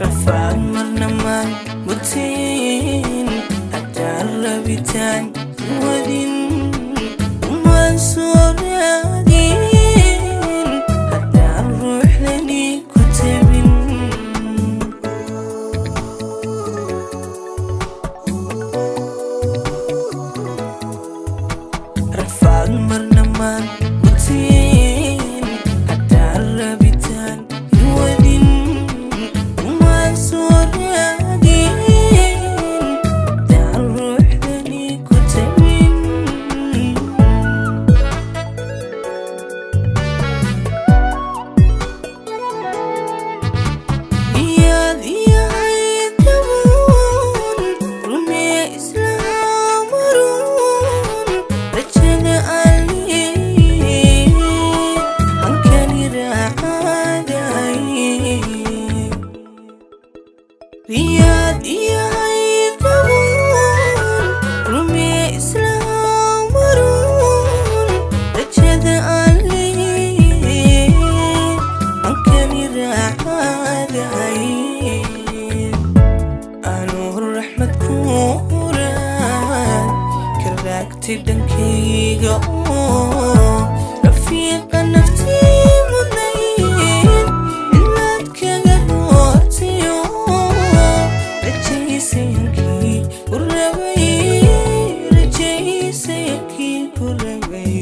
rafaan marnamaan butiin haddaan rabitaan wadin umaan soo raadin haddaan ruuxdani ku tabin rafaan marnamaan butiin haddaan rabitaan wadin umaan soo raadin haddaan ruuxdani ku tabin iyaad iyahay dabuun rumee islaam maruun rajada aan leeyahay hankani raacaday iyaad iyahay dabuun rumee islaam maruun rajada aan leeyahay hankani raacaday anuu raxmad ku huraan ka raagtay dhankayga oo rafiiqa naftii mudnayd ilaad kaga hoortayo rajaysayankii ku rabay rajaysayankii ku rabay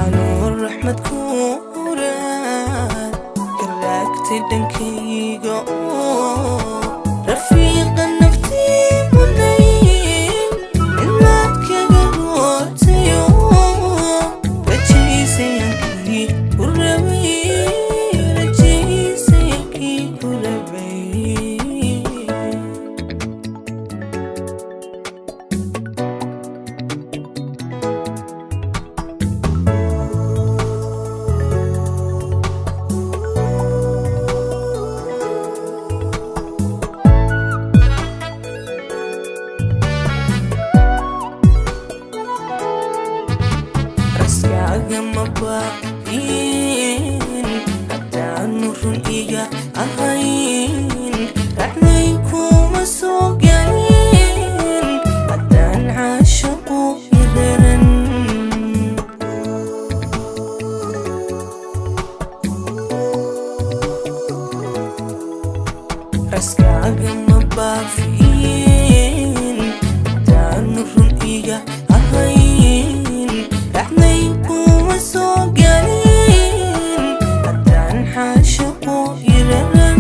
anuu raxmad ku huraan ka raagtay dhankayga oo rafiiqa naftii mudnayd ilaad kaga hoortayo rajaysayankii ku rabay rajaysayankii ku rabay raskaaga ma baahin haddaanu run iga ahayn racday kuma soo galin haddaan caashaqu idaran raskaaga ma baahin haddaanu run iga ahayn racday kuma soo galin haddaan caashaqu idaran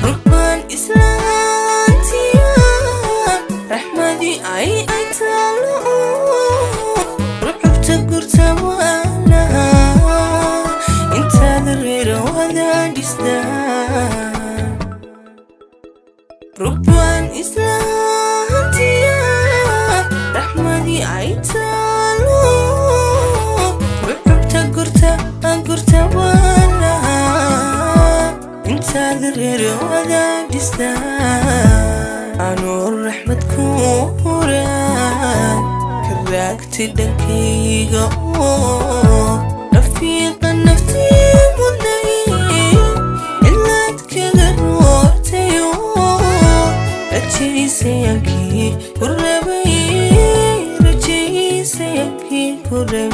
rugbaan islaantiya raxmadii ay taalo ruxubta gurta waalaha intaad reera wadaadhistaan rugbaan islaantiya raxmadii ay taalo ruxubta gurta waalaha intaad reera wadaadhistaan anuu raxmad ku huraan ka raagtay dhankayga oo rafiiqa naftii mudnayd ilaad kaga hoortayo rajaysayankii ku rabay rajaysayankii ku rabay